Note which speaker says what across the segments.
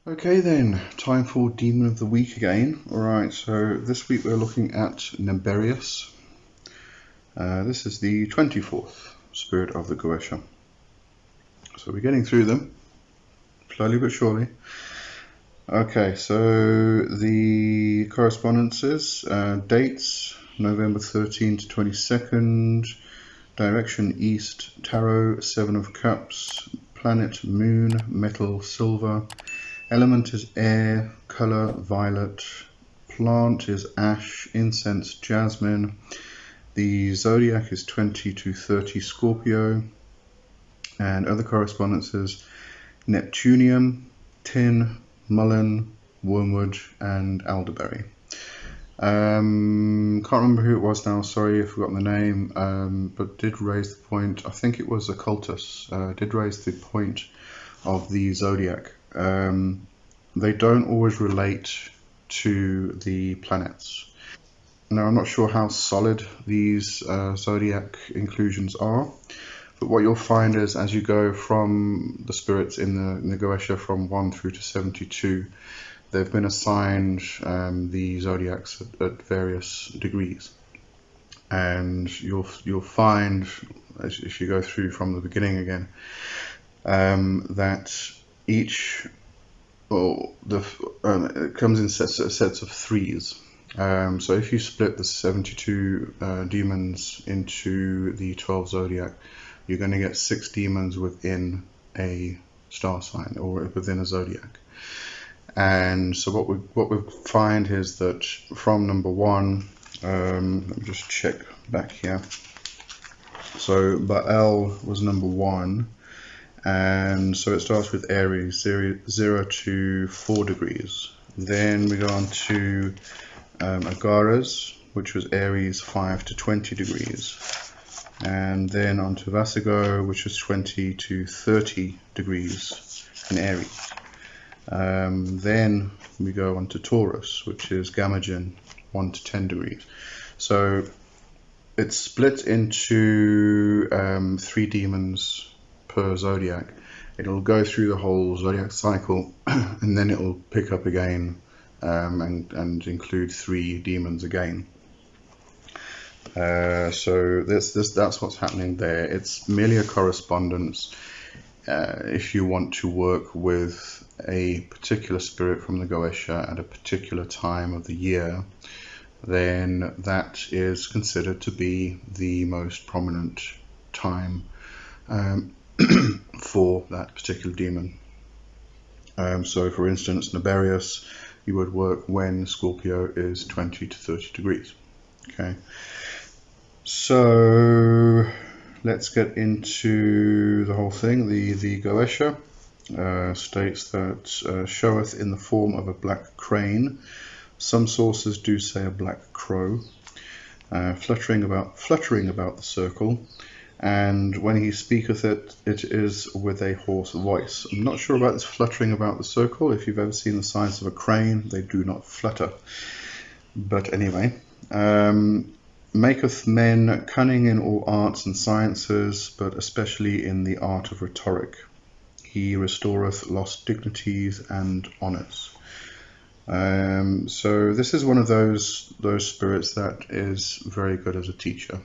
Speaker 1: Okay then, time for Demon of the Week again. Alright, so this week we're looking at Naberius. This is the 24th spirit of the Goetia. So we're getting through them, slowly but surely. Okay, so the correspondences, dates, November 13 to 22nd, direction east, tarot, 7 of cups, planet, moon, metal, silver, element is air, colour violet, plant is ash, incense jasmine, the zodiac is 20 to 30 Scorpio, and other correspondences Neptunium, tin, mullein, wormwood and elderberry. Can't remember who it was now, sorry, I've forgotten the name, but did raise the point, I think it was Occultus, did raise the point of the zodiac. They don't always relate to the planets. Now, I'm not sure how solid these zodiac inclusions are, but what you'll find is as you go from the spirits in the Goetia from 1 through to 72, they've been assigned the zodiacs at various degrees. And you'll find, if you go through from the beginning again, that each it comes in sets of threes. So if you split the 72 demons into the 12 zodiac, you're going to get 6 demons within a star sign or within a zodiac. And so what we find is that from number 1, let me just check back here. So Baal was number 1. And so it starts with Aries, 0 to 4 degrees. Then we go on to Agaras, which was Aries, 5 to 20 degrees. And then on to Vasigo, which was 20 to 30 degrees in Aries. Then we go on to Taurus, which is Gamagen, 1 to 10 degrees. So it's split into 3 demons per zodiac. It'll go through the whole zodiac cycle and then it'll pick up again and include 3 demons again. So that's what's happening there. It's merely a correspondence. If you want to work with a particular spirit from the Goetia at a particular time of the year, then that is considered to be the most prominent time for that particular demon. So for instance, Naberius, you would work when Scorpio is 20 to 30 degrees. Okay, so let's get into the whole thing. The Goetia states that showeth in the form of a black crane. Some sources do say a black crow, fluttering about the circle. And when he speaketh it is with a hoarse voice. I'm not sure about this fluttering about the circle. If you've ever seen the size of a crane, they do not flutter. But anyway, maketh men cunning in all arts and sciences, but especially in the art of rhetoric. He restoreth lost dignities and honours. So this is one of those spirits that is very good as a teacher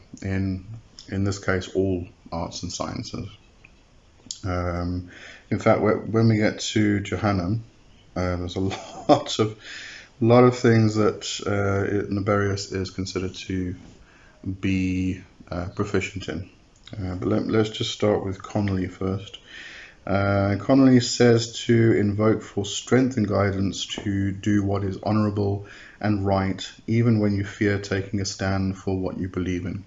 Speaker 1: in this case, all arts and sciences. In fact, when we get to Johannam, there's a lot of things that Naberius is considered to be proficient in. But let's just start with Connolly first. Connolly says to invoke for strength and guidance to do what is honourable and right, even when you fear taking a stand for what you believe in.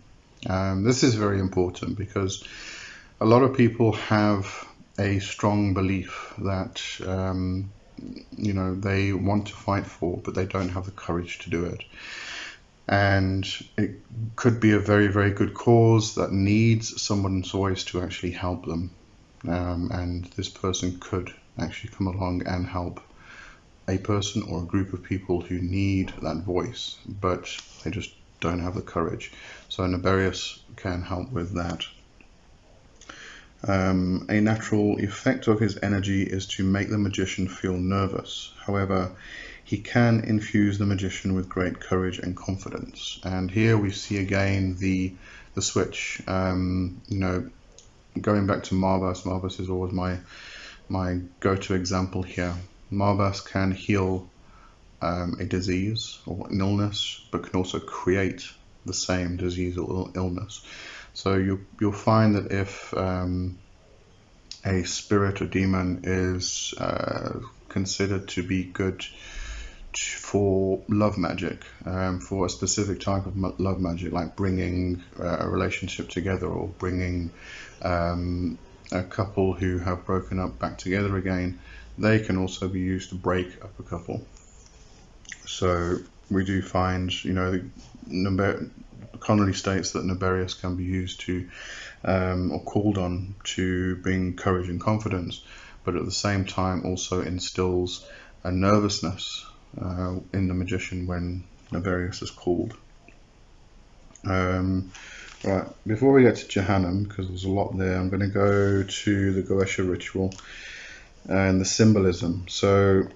Speaker 1: This is very important because a lot of people have a strong belief that they want to fight for, but they don't have the courage to do it. And it could be a very, very good cause that needs someone's voice to actually help them. And this person could actually come along and help a person or a group of people who need that voice, but they just don't have the courage. So Naberius can help with that. A natural effect of his energy is to make the magician feel nervous. However, he can infuse the magician with great courage and confidence. And here we see again the switch. Going back to Marbas. Marbas is always my go-to example here. Marbas can heal a disease or an illness, but can also create the same disease or illness. So you'll find that if a spirit or demon is considered to be good for love magic, for a specific type of love magic, like bringing a relationship together, or bringing a couple who have broken up back together again, they can also be used to break up a couple. So we do find, Connolly states that Naberius can be used to, or called on to bring courage and confidence, but at the same time also instills a nervousness in the magician when Naberius is called. Right, before we get to Jehannam, because there's a lot there, I'm going to go to the Goetia ritual and the symbolism. So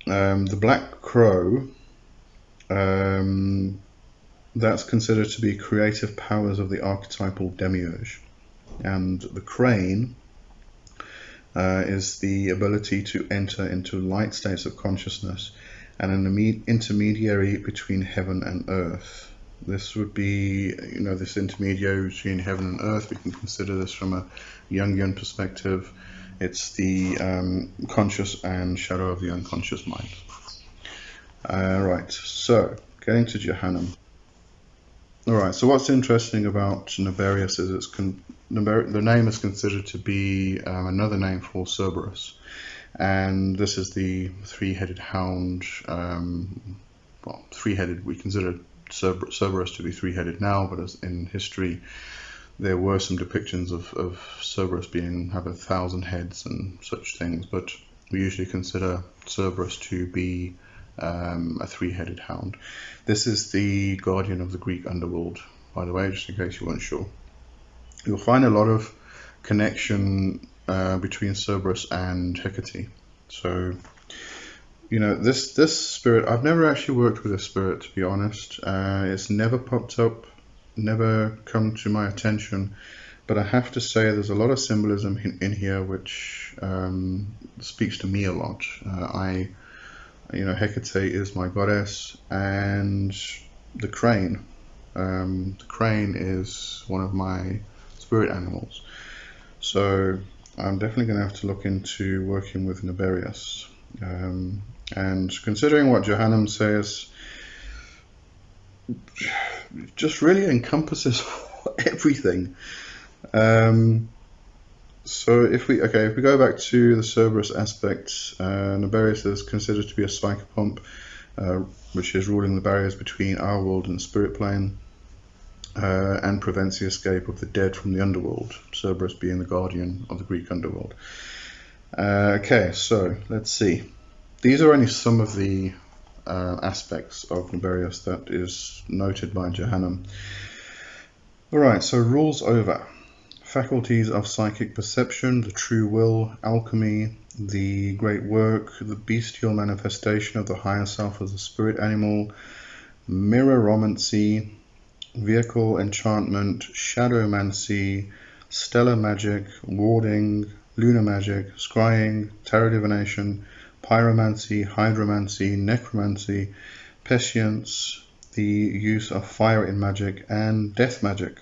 Speaker 1: the black crow, that's considered to be creative powers of the archetypal demiurge, and the crane is the ability to enter into light states of consciousness and an intermediary between heaven and earth. This would be, this intermediary between heaven and earth, we can consider this from a Jungian perspective. It's the conscious and shadow of the unconscious mind. Right, so getting to Jehannam. Alright, so what's interesting about Naberius is the name is considered to be another name for Cerberus, and this is the three-headed hound. Three-headed, we consider Cerberus to be three-headed now, but as in history there were some depictions of Cerberus have 1,000 heads and such things, but we usually consider Cerberus to be a three-headed hound. This is the guardian of the Greek underworld, by the way, just in case you weren't sure. You'll find a lot of connection between Cerberus and Hecate. So, this spirit, I've never actually worked with this spirit, to be honest. It's never popped up, never come to my attention, but I have to say there's a lot of symbolism in here which speaks to me a lot. Hecate is my goddess, and the crane. The crane is one of my spirit animals. So I'm definitely going to have to look into working with Naberius. And considering what Jehannam says, just really encompasses everything. So if we go back to the Cerberus aspect, Naberius is considered to be a psychopomp, which is ruling the barriers between our world and the spirit plane, and prevents the escape of the dead from the underworld, Cerberus being the guardian of the Greek underworld. Okay, so let's see. These are only some of the aspects of Naberius that is noted by Jehannam. Alright, so rules over. Faculties of psychic perception, the true will, alchemy, the great work, the bestial manifestation of the higher self as a spirit animal, mirroromancy, vehicle enchantment, shadowmancy, stellar magic, warding, lunar magic, scrying, tarot divination, pyromancy, hydromancy, necromancy, prescience, the use of fire in magic, and death magic.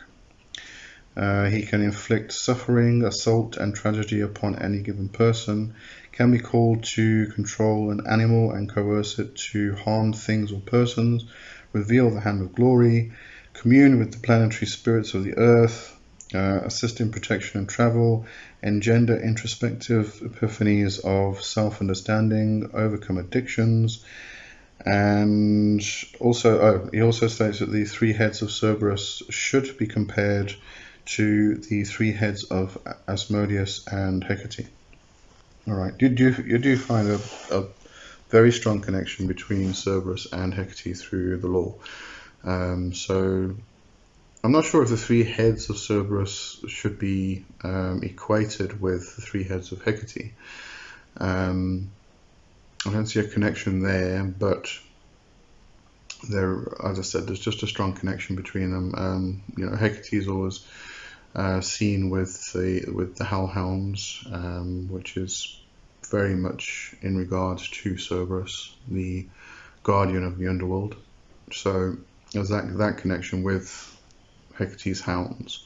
Speaker 1: He can inflict suffering, assault, and tragedy upon any given person, can be called to control an animal and coerce it to harm things or persons, reveal the hand of glory, commune with the planetary spirits of the earth, assist in protection and travel, engender introspective epiphanies of self-understanding, overcome addictions, and also, he also states that the three heads of Cerberus should be compared to the three heads of Asmodeus and Hecate. Alright, you do find a very strong connection between Cerberus and Hecate through the lore. So I'm not sure if the 3 heads of Cerberus should be equated with the 3 heads of Hecate. I don't see a connection there, but there, as I said, there's just a strong connection between them. You know, Hecate is always seen with the hellhounds, which is very much in regards to Cerberus, the guardian of the underworld. So there's that connection with Hecate's hounds.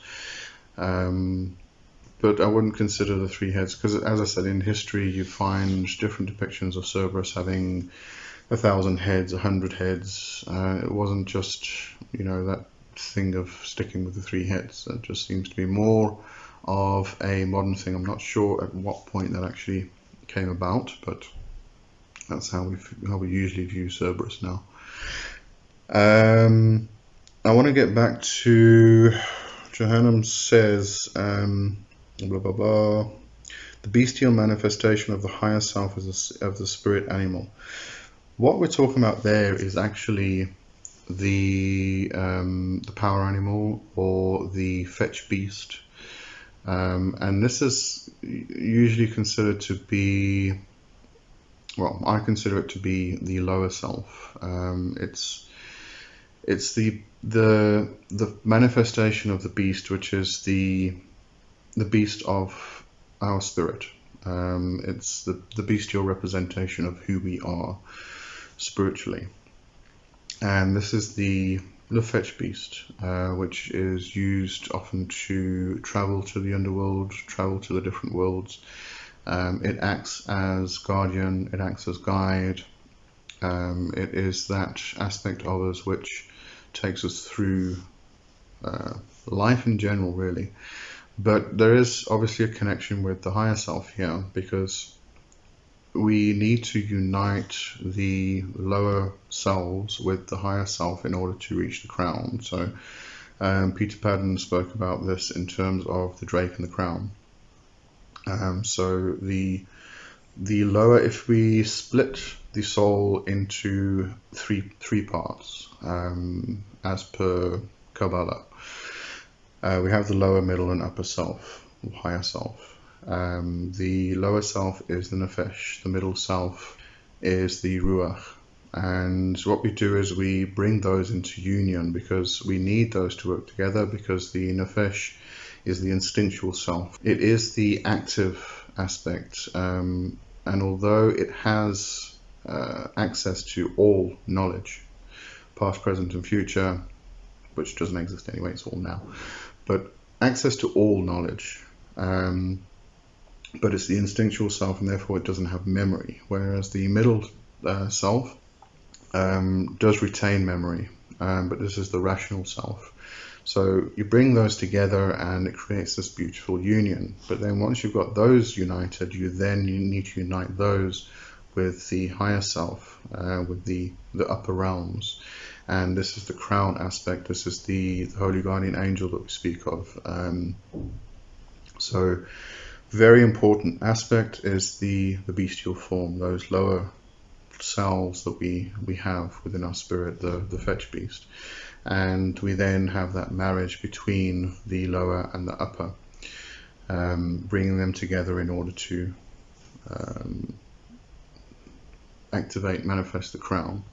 Speaker 1: But I wouldn't consider the 3 heads, because as I said, in history you find different depictions of Cerberus having 1,000 heads, 100 heads. It wasn't just, you know, that thing of sticking with the 3 heads. It just seems to be more of a modern thing. I'm not sure at what point that actually came about, but that's how we usually view Cerberus now. I want to get back to Johannum says, blah blah blah. The bestial manifestation of the higher self of the spirit animal. What we're talking about there is actually the power animal, or the fetch beast, and this is usually considered to be, well, I consider it to be the lower self. It's the manifestation of the beast, which is the beast of our spirit. It's the bestial representation of who we are spiritually. And this is the fetch beast, which is used often to travel to the underworld, travel to the different worlds. It acts as guardian, it acts as guide. It is that aspect of us which takes us through life in general, really. But there is obviously a connection with the higher self here, because we need to unite the lower selves with the higher self in order to reach the crown. So Peter Padden spoke about this in terms of the drake and the crown. So the lower, if we split the soul into three parts, as per Kabbalah, we have the lower, middle, and upper self, or higher self. The lower self is the nefesh, the middle self is the ruach, and what we do is we bring those into union, because we need those to work together, because the nefesh is the instinctual self. It is the active aspect, and although it has access to all knowledge, past, present, and future, which doesn't exist anyway, it's all now, but access to all knowledge, but it's the instinctual self, and therefore it doesn't have memory, whereas the middle self does retain memory, but this is the rational self. So you bring those together and it creates this beautiful union. But then once you've got those united, you need to unite those with the higher self, with the upper realms. And this is the crown aspect. This is the holy guardian angel that we speak of. So very important aspect is the bestial form, those lower selves that we have within our spirit, the fetch beast. And we then have that marriage between the lower and the upper, bringing them together in order to activate, manifest the crown.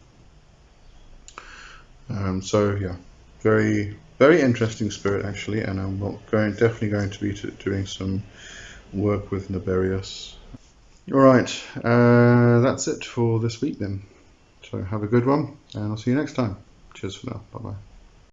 Speaker 1: So yeah, very, very interesting spirit actually, and I'm definitely going to be doing some work with Naberius. Alright, that's it for this week then. So have a good one, and I'll see you next time. Cheers for now. Bye bye.